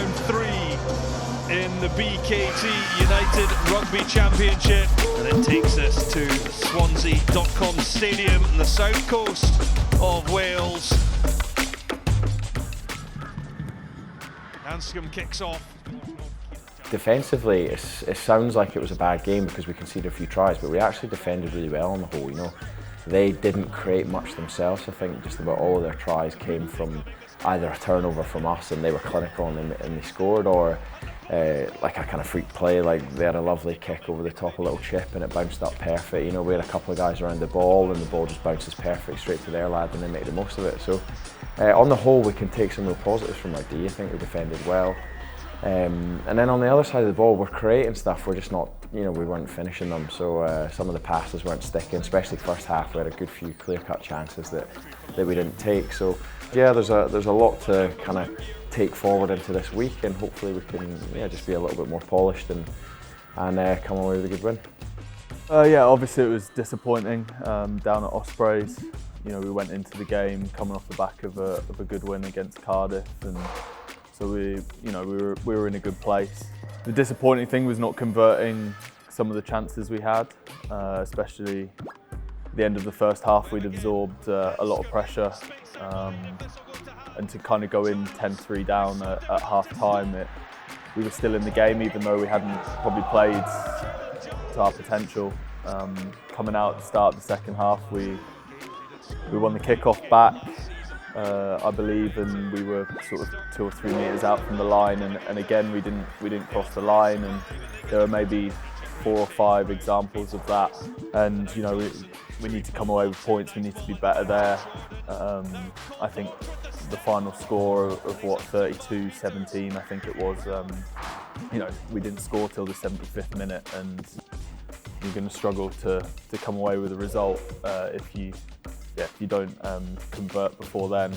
round 3 in the BKT United Rugby Championship, and it takes us to Swansea.com Stadium on the south coast of Wales. Anscombe kicks off. Defensively, it sounds like it was a bad game because we conceded a few tries, but we actually defended really well on the whole. You know, they didn't create much themselves. I think just about all of their tries came from either a turnover from us and they were clinical and they scored, or like a kind of freak play, like they had a lovely kick over the top, a little chip, and it bounced up perfect. You know, we had a couple of guys around the ball and the ball just bounces perfect straight to their lad and they make the most of it. So on the whole, we can take some real positives from our D. I think we defended well. And then on the other side of the ball, we're creating stuff, we're just not, you know, we weren't finishing them. So some of the passes weren't sticking, especially first half. We had a good few clear-cut chances that we didn't take. So yeah, there's a lot to kind of take forward into this week, and hopefully we can just be a little bit more polished and come away with a good win. Yeah, obviously it was disappointing down at Ospreys. You know, we went into the game coming off the back of a good win against Cardiff, and so we were in a good place. The disappointing thing was not converting some of the chances we had, especially at the end of the first half. We'd absorbed a lot of pressure, and to kind of go in 10-3 down at half time, we were still in the game even though we hadn't probably played to our potential. Coming out at the start of the second half, we won the kick-off back, I believe, and we were sort of 2 or 3 metres out from the line, and again we didn't cross the line, and there are maybe 4 or 5 examples of that. And you know, we need to come away with points. We need to be better there. I think the final score of 32-17, I think it was. You know, we didn't score till the 75th minute, and you're going to struggle to come away with a result if you don't convert before then.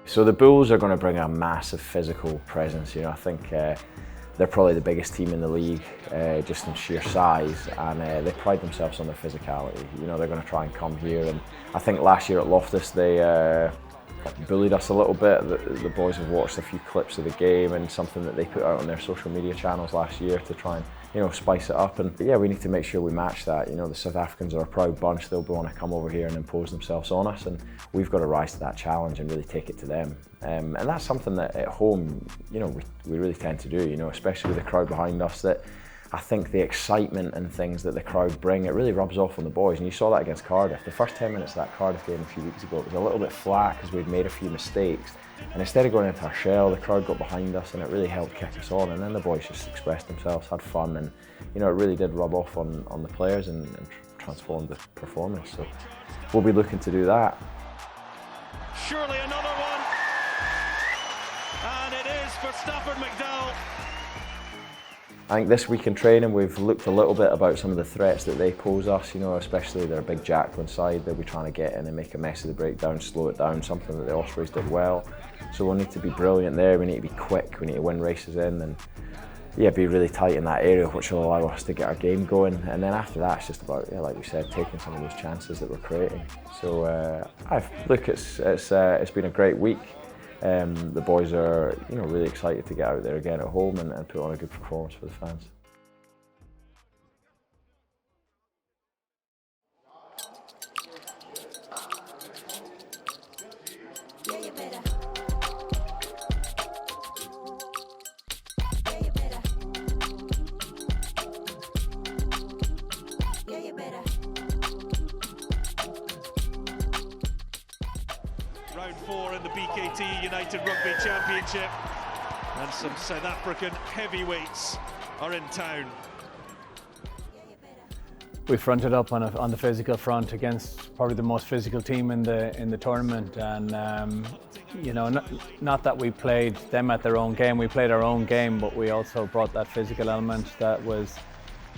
So the Bulls are going to bring a massive physical presence. You know, I think they're probably the biggest team in the league, just in sheer size, and they pride themselves on their physicality. You know, they're going to try and come here, and I think last year at Loftus they bullied us a little bit. The boys have watched a few clips of the game and something that they put out on their social media channels last year to try and, you know, spice it up. And yeah, we need to make sure we match that. You know, the South Africans are a proud bunch. They'll want to come over here and impose themselves on us, and we've got to rise to that challenge and really take it to them. And that's something that at home, you know, we really tend to do, you know, especially with the crowd behind us. That I think the excitement and things that the crowd bring, it really rubs off on the boys. And you saw that against Cardiff. The first 10 minutes of that Cardiff game a few weeks ago, it was a little bit flat because we'd made a few mistakes. And instead of going into our shell, the crowd got behind us, and it really helped kick us on. And then the boys just expressed themselves, had fun, and you know, it really did rub off on the players and transformed the performance. So we'll be looking to do that. Surely another one, and it is for Stafford McDowell. I think this week in training we've looked a little bit about some of the threats that they pose us, you know, especially their big Jacqueline side. They'll be trying to get in and make a mess of the breakdown, slow it down, something that the Ospreys did well. So we'll need to be brilliant there, we need to be quick, we need to win races in, and yeah, be really tight in that area, which will allow us to get our game going. And then after that, it's just about, yeah, like we said, taking some of those chances that we're creating. So it's been a great week. The boys are, you know, really excited to get out there again at home and put on a good performance for the fans. Round 4 in the BKT United Rugby Championship, and some South African heavyweights are in town. We fronted up on the physical front against probably the most physical team in the tournament, and you know, not that we played them at their own game. We played our own game, but we also brought that physical element that was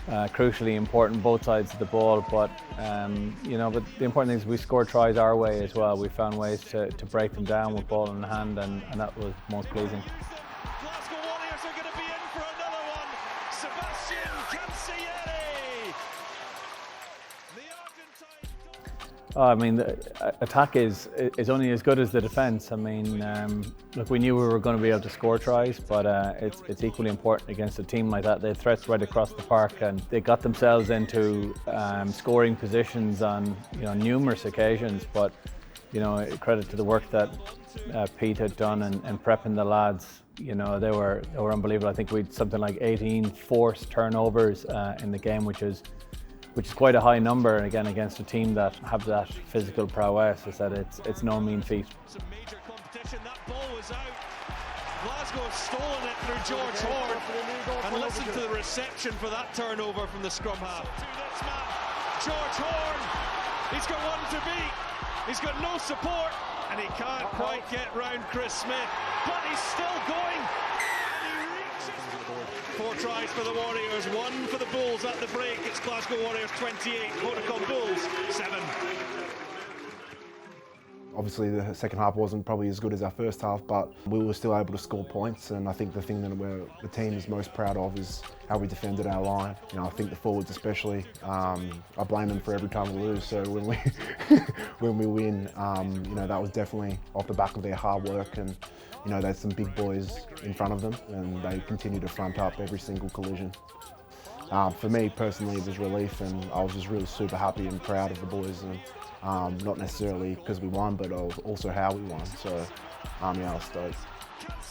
crucially important, both sides of the ball. But but the important thing is we scored tries our way as well. We found ways to break them down with ball in hand, and that was most pleasing. Glasgow Warriors are going to be in for another one. Sebastian Sione. The Argentine. I mean, the attack is only as good as the defence. I mean, look, we knew we were going to be able to score tries, but it's equally important against a team like that. They had threats right across the park, and they got themselves into scoring positions on numerous occasions. But credit to the work that Pete had done and prepping the lads. They were unbelievable. I think we had something like 18 forced turnovers in the game, which is quite a high number, and again against a team that have that physical prowess. I said it's no mean feat. Some major competition. That ball was out. Glasgow have stolen it through George Horne, and listen to the reception for that turnover from the scrum half. George Horne, he's got one to beat. He's got no support, and he can't quite get round Chris Smith, but he's still going. 4 tries for the Warriors, 1 for the Bulls at the break. It's Glasgow Warriors 28, Vodacom Bulls 7. Obviously the second half wasn't probably as good as our first half, but we were still able to score points, and I think the thing that the team is most proud of is how we defended our line. I think the forwards especially, I blame them for every time we lose, so when we when we win, that was definitely off the back of their hard work, and there's some big boys in front of them, and they continue to front up every single collision. For me personally, it was relief, and I was just really super happy and proud of the boys, and not necessarily because we won, but also how we won. So, I was stoked.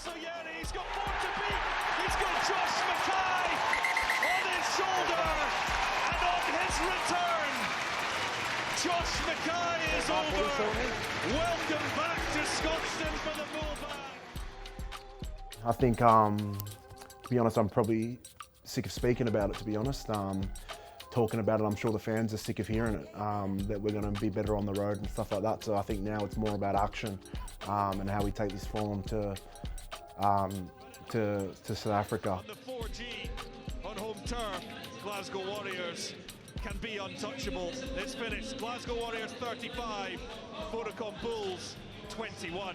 Sione, he's got more to beat. He's got Josh Mackay on his shoulder, and on his return, Josh Mackay is over. Welcome back to Scotstoun for the Bullbag. I think, to be honest, I'm probably sick of speaking about it, to be honest. Talking about it, I'm sure the fans are sick of hearing it, that we're going to be better on the road and stuff like that. So I think now it's more about action and how we take this form to South Africa. The 4G on home turf, Glasgow Warriors can be untouchable. It's finished. Glasgow Warriors 35, Vodacom Bulls 21.